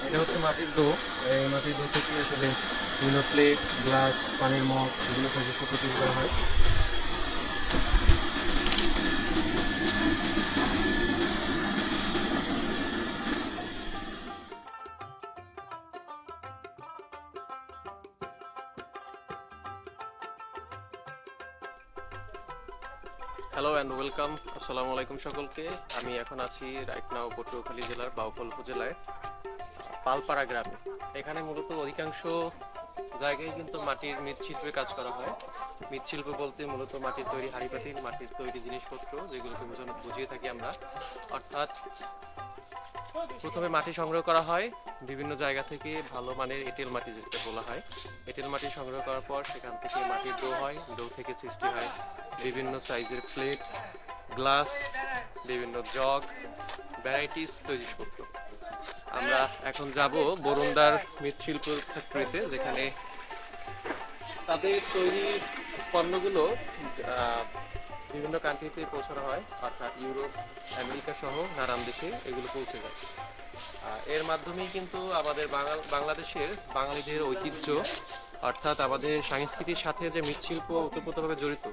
এটা হচ্ছে মাটির ডো। এই মাটির ডো থেকে আসলে বিভিন্ন প্লেট, গ্লাস, পানির মগ এগুলো জিনিসপত্র তৈরি করা হয়। হ্যালো অ্যান্ড ওয়েলকাম, আসসালামু আলাইকুম সকলকে। আমি এখন আছি রাইট নাও পটুয়াখালী জেলার বাউফল উপজেলায় পালপাড়া গ্রামে। এখানে মূলত অধিকাংশ জায়গায় কিন্তু মাটির মৃৎশিল্পে কাজ করা হয়। মৃৎশিল্প বলতে মূলত মাটির তৈরি হাঁড়িপাতিল, মাটির তৈরি জিনিসপত্র যেগুলোকে বুঝিয়ে থাকি আমরা। অর্থাৎ প্রথমে মাটি সংগ্রহ করা হয় বিভিন্ন জায়গা থেকে, ভালো মানের এঁটেল মাটি যেটা বলা হয়। এঁটেল মাটি সংগ্রহ করার পর সেখান থেকে মাটির ডো হয়, ডো থেকে সৃষ্টি হয় বিভিন্ন সাইজের প্লেট, গ্লাস, বিভিন্ন জগ, ভ্যারাইটিস জিনিসপত্র। আমরা এখন যাব বরুণদার মৃৎশিল্প ফ্যাক্টরিতে, যেখানে তাদের তৈরি পণ্যগুলো বিভিন্ন কান্ট্রিতে পৌঁছানো হয়, অর্থাৎ ইউরোপ, আমেরিকা সহ নানান দেশে এগুলো পৌঁছে যায়। এর মাধ্যমেই কিন্তু আমাদের বাংলাদেশের বাঙালিদের ঐতিহ্য, অর্থাৎ আমাদের সংস্কৃতির সাথে যে মৃৎশিল্প ওতপ্রোতভাবে জড়িত,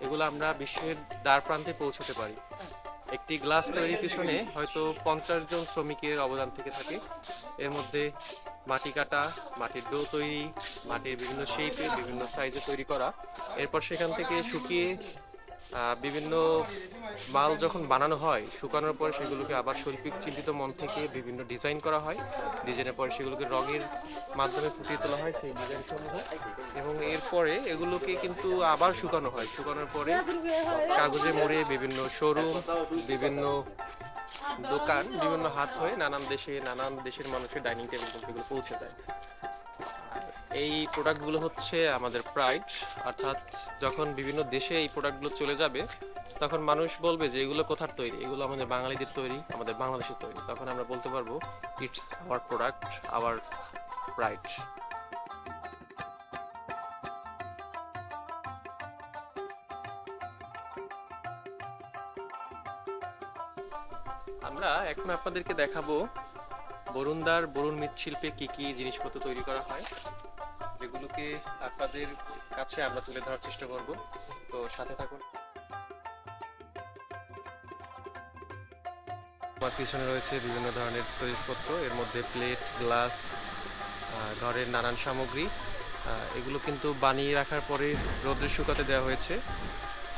এগুলো আমরা বিশ্বের দ্বার প্রান্তে পৌঁছাতে পারি। একটি গ্লাস তৈরির পিছনে হয়তো 50 জন শ্রমিকের অবদান থেকে থাকে। এর মধ্যে মাটি কাটা, মাটির ডো তৈরি, মাটির বিভিন্ন শেপে বিভিন্ন সাইজে তৈরি করা, এরপর সেখান থেকে শুকিয়ে বিভিন্ন মাল যখন বানানো হয়, শুকানোর পর সেগুলোকে আবার শৈল্পিক চিন্তিত মন থেকে বিভিন্ন ডিজাইন করা হয়। ডিজাইনের পরে সেগুলোকে রঙের মাধ্যমে ফুটিয়ে তোলা হয় সেই ডিজাইন সমূহ, এবং এরপরে এগুলোকে কিন্তু আবার শুকানো হয়। শুকানোর পরে কাগজে মুড়ে বিভিন্ন শোরুম, বিভিন্ন দোকান, বিভিন্ন হাত হয়ে নানান দেশে, নানান দেশের মানুষের ডাইনিং টেবিল কিন্তু এগুলো পৌঁছে দেয়। এই প্রোডাক্টগুলো হচ্ছে আমাদের প্রাইড, অর্থাৎ যখন বিভিন্ন দেশে এই প্রোডাক্টগুলো চলে যাবে, তখন মানুষ বলবে যে এগুলো কোথার তৈরি, এগুলো আমাদের বাঙালিদের তৈরি, আমাদের বাংলাদেশের তৈরি। তখন আমরা বলতে পারবো it's hour product, our pride. আমরা এখন আপনাদেরকে দেখাবো বরুণদার বরুণ মৃৎশিল্পে কি কি জিনিসপত্র তৈরি করা হয়, যেগুলোকে আপনাদের কাছে আমরা তুলে ধরার চেষ্টা করব। তো সাথে থাকুন। আমার পিছনে রয়েছে বিভিন্ন ধরনের জিনিসপত্র, এর মধ্যে প্লেট, গ্লাস, ঘরের নানান সামগ্রী। এগুলো কিন্তু বানিয়ে রাখার পরে রোদ্রে শুকাতে দেওয়া হয়েছে।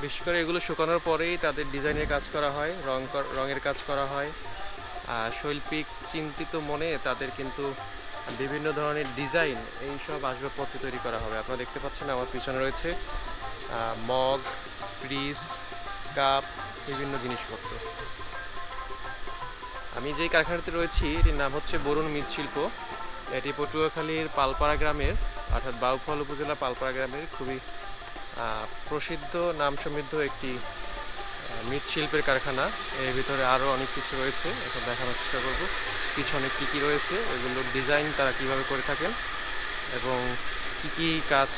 বিশেষ করে এগুলো শুকানোর পরেই তাদের ডিজাইনের কাজ করা হয়, রঙের কাজ করা হয়। শৈল্পিক চিন্তিত মনে তাদের কিন্তু বিভিন্ন ধরনের ডিজাইন, এই সব আসবাবপত্র তৈরি করা হবে। আপনারা দেখতে পাচ্ছেন আমার পিছনে রয়েছে মগ, পিস, কাপ, বিভিন্ন জিনিসপত্র। আমি যেই কারখানাতে রয়েছি এটির নাম হচ্ছে বরুণ মৃৎশিল্প। এটি পটুয়াখালীর পালপাড়া গ্রামের, অর্থাৎ বাউফল উপজেলা পালপাড়া গ্রামের খুবই প্রসিদ্ধ, নাম সমৃদ্ধ একটি মৃৎশিল্পের কারখানা। এর ভিতরে আরও অনেক কিছু রয়েছে, এখন দেখানোর চেষ্টা করব পিছনে কী কী রয়েছে, এগুলোর ডিজাইন তারা কিভাবে করে থাকেন এবং কি কি কাজ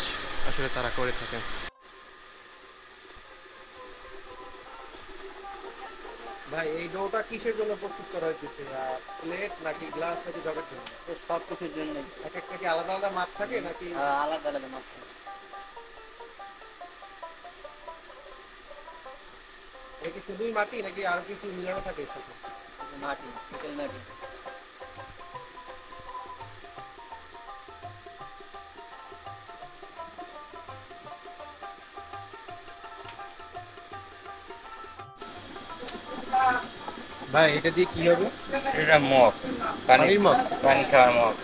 আসলে তারা করে থাকেন। ভাই, এই ডোটা কিসের জন্য প্রস্তুত করা হয়েছে? প্লেট নাকি গ্লাস নাকি জগের জন্য? সব কিছুর জন্য এক একটা কি আলাদা আলাদা মাপ থাকে নাকি? আলাদা আলাদা মাত্রা। এটা কি শুধুই মাটি নাকি আরো কিছু মিলানো থাকে এর সাথে? মাটি, চিকেন মাটি। ভাই, এটা দিয়ে কি হবে? এটা মগ, পানির মগ। পানি খাওয়ার মগ।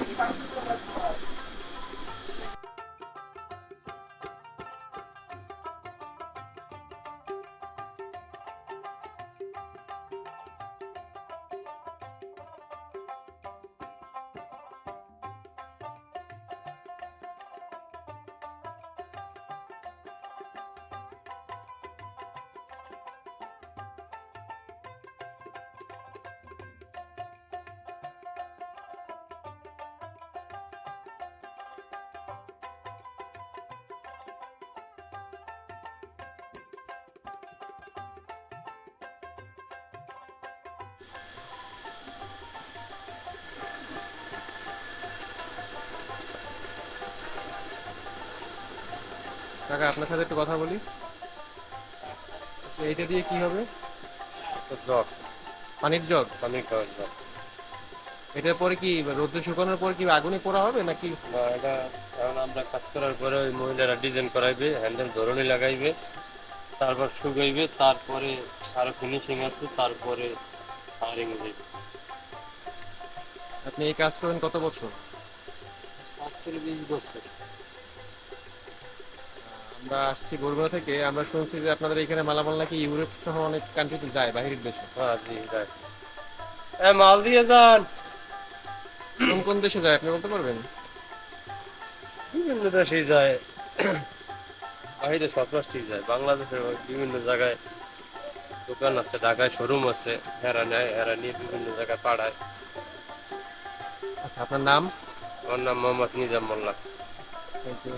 কাকা আপনার সাথে একটু কথা বলি। আচ্ছা, এইটা দিয়ে কি হবে? জগ পানির জগ? পানি খাওয়ার জগ। এটার পরে কি রোদ্রে শুকানোর পর কি আগুনে পোড়া হবে নাকি? না, এটা এখন আমরা কাজ করার পরে ওই মহিলারা ডিজাইন করাইবে, হ্যান্ডেল ধরনি লাগাইবে, তারপর শুকাইবে, তারপরে আরো ফিনিশিং আছে, তারপরে ফায়ারিং যাবে। আপনি এই কাজ করেন কত বছর? কাজ করে 20 বছর। আমরা আসছি বগুড়া থেকে, আমরা শুনছি যে আপনাদের এখানে মালামাল নাকি ইউরোপ সহ অনেক কান্ট্রিতে যায়, বাহিরের দেশে। হ্যাঁ জি, রাইট। মাল দিয়ে যান। কোন কোন দেশে যায় আপনি বলতে পারবেন? বিভিন্ন দেশেই যায়, বাইরে সব রাষ্ট্রেই যায়। বাংলাদেশের বিভিন্ন জায়গায় দোকান আছে, ঢাকায় শোরুম আছে, হেরা নেয়, হেরা নিয়ে বিভিন্ন জায়গায় পাঠায়। আচ্ছা, আপনার নাম? আমার নাম মোহাম্মদ নিজাম মোল্লা। Thank you.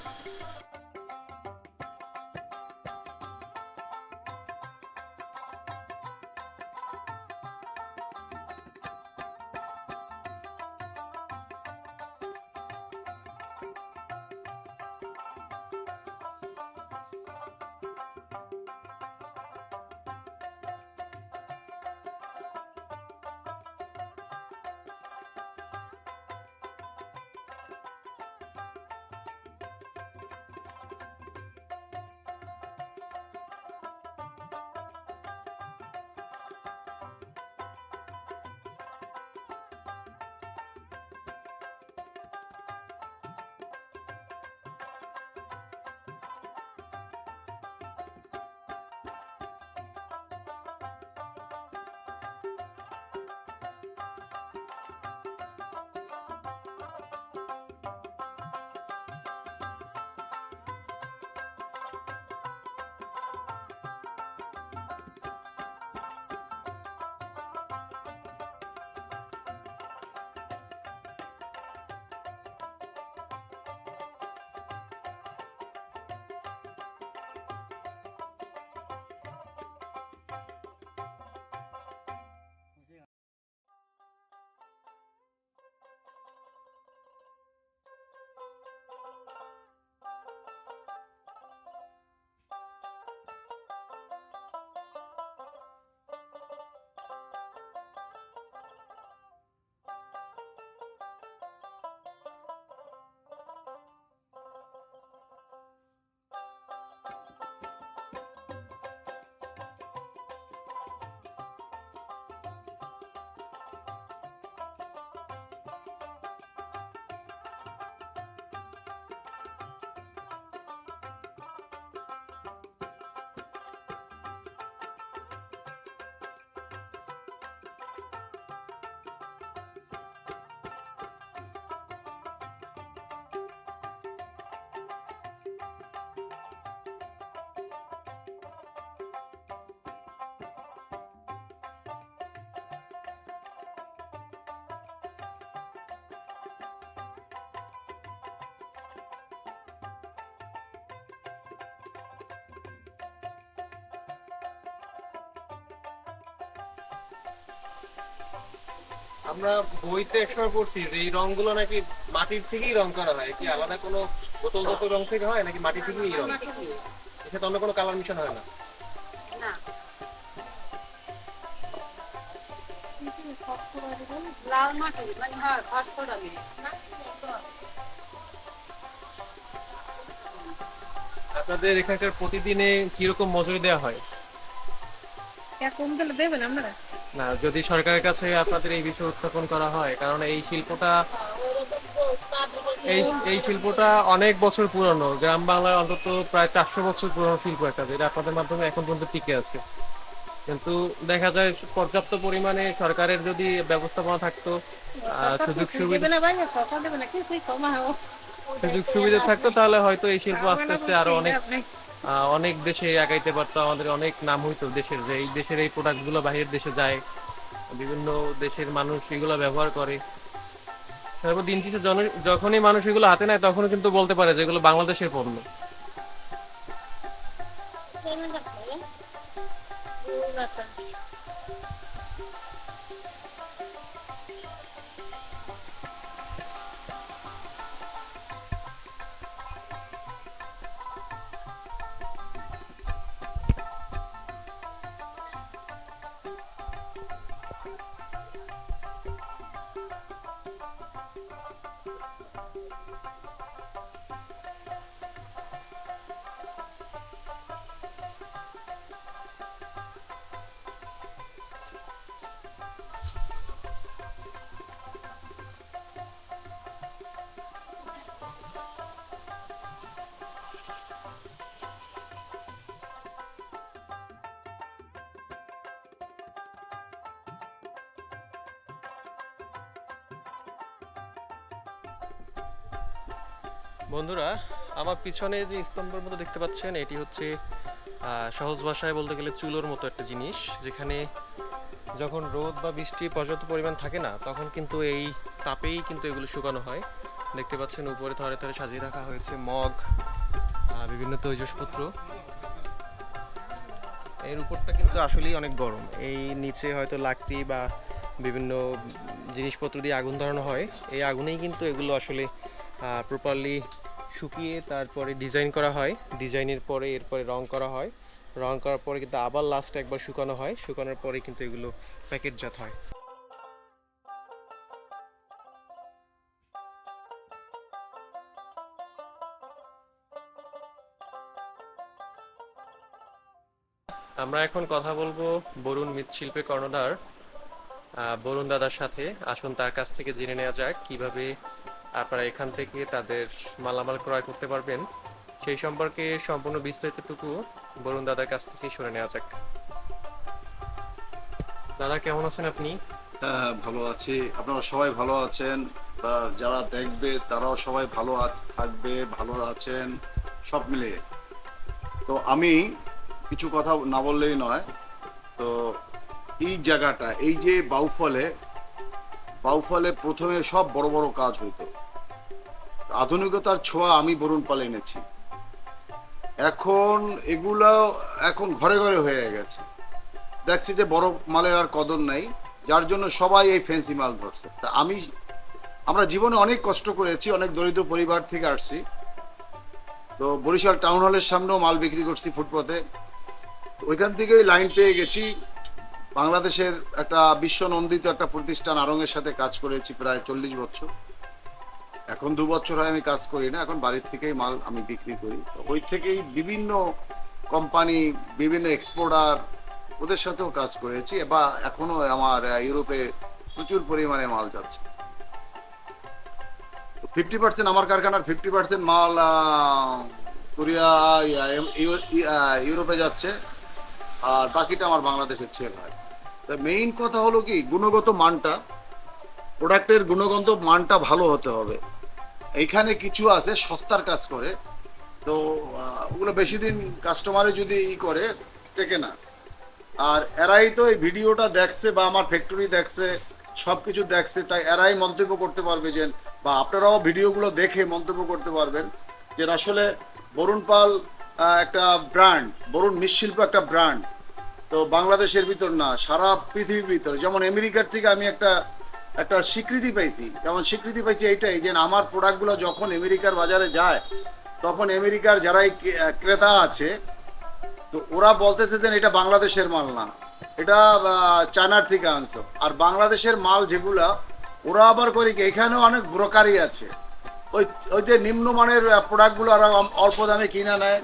আমরা বইতে একসময় পড়ছি যে এই রংগুলো নাকি মাটির থেকেই রং করা হয়, কি আলাদা কোনো বোতলজাত রং থেকে হয় নাকি মাটি থেকেই এই রং? এখানে অন্য কোনো কালার মিশন হয় না? না, লাল মাটি মানে হয় খসখসা নেই। আপনাদের এখানকার প্রতিদিনে কিরকম মজুরি দেওয়া হয়? কম দিলে দেবেন আপনারা? না, যদি সরকারের কাছে আপনাদের এই বিষয়ে উত্থাপন করা হয়, কারণ এই শিল্পটা এই এই শিল্পটা অনেক বছর পুরনো, গ্রাম বাংলায় অন্তত প্রায় 400 বছর পুরনো শিল্প একটা, যেটা আপনাদের মাধ্যমে এখন পর্যন্ত টিকে আছে। কিন্তু দেখা যায় পর্যাপ্ত পরিমাণে সরকারের যদি ব্যবস্থাপনা থাকতো, সুযোগ সুবিধা সুযোগ সুবিধা থাকতো, তাহলে হয়তো এই শিল্প আস্তে আস্তে আরো অনেক অনেক দেশে আগাইতে পারতো। আমাদের অনেক নাম হইতো দেশের, যে এই দেশের এই প্রোডাক্ট গুলো বাহিরের দেশে যায়, বিভিন্ন দেশের মানুষ এগুলো ব্যবহার করে। তারপর দিন শেষে যখনই মানুষ এগুলো হাতে নেয়, তখনও কিন্তু বলতে পারে যে এগুলো বাংলাদেশের পণ্য। বন্ধুরা, আমার পিছনে যে স্তম্ভের মতো দেখতে পাচ্ছেন, এটি হচ্ছে সহজ ভাষায় বলতে গেলে চুলোর মতো একটা জিনিস, যেখানে যখন রোদ বা বৃষ্টি পর্যাপ্ত পরিমাণ থাকে না, তখন কিন্তু এই তাপেই কিন্তু এগুলো শুকানো হয়। দেখতে পাচ্ছেন উপরে থরে থরে সাজিয়ে রাখা হয়েছে মগ, বিভিন্ন তৈজসপত্র। এর উপরটা কিন্তু আসলেই অনেক গরম। এই নিচে হয়তো লাকড়ি বা বিভিন্ন জিনিসপত্র দিয়ে আগুন ধরানো হয়। এই আগুনেই কিন্তু এগুলো আসলে প্রপারলি শুকিয়ে তারপরে ডিজাইন করা হয়। ডিজাইনের পরে এরপরে রং করা হয়। রং করার পরে কিন্তু আবার লাস্টে একবার শুকানো হয়। শুকানোর পরে কিন্তু এগুলো প্যাকেটজাত হয়। আমরা এখন কথা বলবো বরুণ মৃৎশিল্পে কর্ণধার বরুণ দাদার সাথে। আসুন তার কাছ থেকে জেনে নেওয়া যাক কিভাবে আপনারা এখান থেকে তাদের মালামাল ক্রয় করতে পারবেন, সেই সম্পর্কে সম্পূর্ণ বিস্তারিতটুকু বরুণ দাদার কাছ থেকে শুনে নেওয়া যাক। দাদা, কেমন আছেন আপনি? হ্যাঁ, ভালো আছি। আপনারা সবাই ভালো আছেন, বা যারা দেখবে তারাও সবাই ভালো থাকবে, ভালো আছেন, সব মিলিয়ে। তো আমি কিছু কথা না বললেই নয়। তো এই জায়গাটা, এই যে বাউফলে প্রথমে সব বড় বড় কাজ হইতো। আধুনিকতার ছোঁয়া আমি বরুণ পাল এনেছি। এখন এগুলো এখন ঘরে ঘরে হয়ে গেছে। দেখছি যে বড় মালের আর কদর নাই, যার জন্য সবাই এই ফ্যান্সি মাল ধরছে। তা আমরা জীবনে অনেক কষ্ট করেছি, অনেক দরিদ্র পরিবার থেকে আসছি। তো বরিশাল টাউন হলের সামনেও মাল বিক্রি করছি ফুটপাতে। ওইখান থেকেই লাইন পেয়ে গেছি। বাংলাদেশের একটা বিশ্বনন্দিত একটা প্রতিষ্ঠান আড়ং-এর সাথে কাজ করেছি প্রায় 40 বছর। এখন 2 বছর হয় আমি কাজ করি না, এখন বাড়ির থেকেই মাল আমি বিক্রি করি। ওই থেকেই বিভিন্ন কোম্পানি, বিভিন্ন এক্সপোর্টার, ওদের সাথেও কাজ করেছি, বা এখনো আমার ইউরোপে প্রচুর পরিমাণে মাল যাচ্ছে। 50% আমার কারখানার 50% মাল কোরিয়া, ইউরোপে যাচ্ছে, আর বাকিটা আমার বাংলাদেশের সেল হয়। তা মেইন কথা হলো কি, গুণগত মানটা, প্রোডাক্টের গুণগত মানটা ভালো হতে হবে। এইখানে কিছু আছে সস্তার কাজ করে, তো ওগুলো বেশি দিন কাস্টমারে যদি করে টেকে না। আর এরাই তো এই ভিডিওটা দেখছে বা আমার ফ্যাক্টরি দেখছে, সবকিছু দেখছে, তাই এরাই মন্তব্য করতে পারবে যে, বা আপনারাও ভিডিওগুলো দেখে মন্তব্য করতে পারবেন যে আসলে বরুণ পাল একটা ব্র্যান্ড, বরুণ মৃৎশিল্প একটা ব্র্যান্ড। তো বাংলাদেশের ভিতর না, সারা পৃথিবীর ভিতর, যেমন আমেরিকার থেকে আমি একটা স্বীকৃতি পাইছি। যেমন স্বীকৃতি পাইছি এইটাই যে আমার প্রোডাক্টগুলো যখন আমেরিকার বাজারে যায়, তখন আমেরিকার যারাই ক্রেতা আছে, তো ওরা বলতেছে যে এটা বাংলাদেশের মাল না, এটা চায়নার থেকে আনছো। আর বাংলাদেশের মাল যেগুলা, ওরা আবার করে কি, এখানেও অনেক ব্রোকারি আছে, ওই যে নিম্নমানের প্রোডাক্টগুলো ওরা অল্প দামে কিনে নেয়,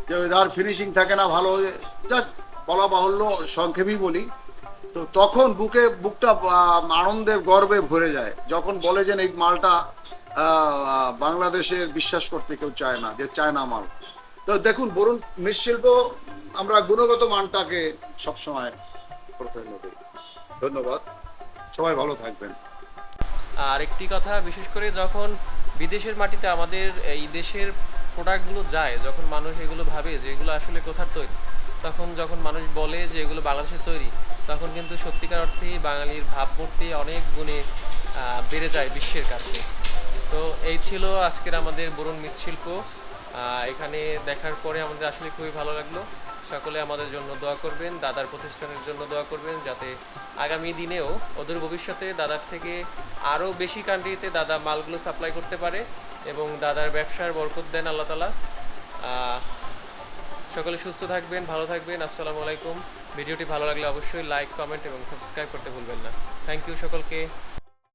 যে তার ফিনিশিং থাকে না ভালো। যাক, বলা বাহুল্য, সংক্ষেপেই বলি। তো তখন বুকটা আনন্দে গর্বে ভরে যায় যখন বলে যে এই মালটা বাংলাদেশের বিশ্বাস করতে কেউ চায় না, যে চায়না মাল। তো দেখুন, বরুণ মৃৎশিল্প আমরা গুণগত মানটাকে সবসময় প্রাধান্য দিই। ধন্যবাদ, সবাই ভালো থাকবেন। আর একটি কথা, বিশেষ করে যখন বিদেশের মাটিতে আমাদের এই দেশের প্রোডাক্টগুলো যায়, যখন মানুষ এগুলো ভাবে যে এগুলো আসলে কোথার তৈরি, তখন যখন মানুষ বলে যে এগুলো বাংলাদেশের তৈরি, তখন কিন্তু সত্যিকার অর্থেই বাঙালির ভাবমূর্তি অনেক গুণে বেড়ে যায় বিশ্বের কাছে। তো এই ছিল আজকের আমাদের বরুণ মৃৎশিল্প। এখানে দেখার পরে আমাদের আসলে খুবই ভালো লাগলো। সকলে আমাদের জন্য দোয়া করবেন, দাদার প্রতিষ্ঠানের জন্য দোয়া করবেন, যাতে আগামী দিনেও অদূর ভবিষ্যতে দাদার থেকে আরও বেশি কান্ট্রিতে দাদা মালগুলো সাপ্লাই করতে পারে এবং দাদার ব্যবসার বরকত দেন আল্লাহ তাআলা। সকলে সুস্থ থাকবেন, ভালো থাকবেন। আসসালামু আলাইকুম। ভিডিওটি ভালো লাগলে অবশ্যই লাইক, কমেন্ট এবং সাবস্ক্রাইব করতে ভুলবেন না। থ্যাংক ইউ সকলকে।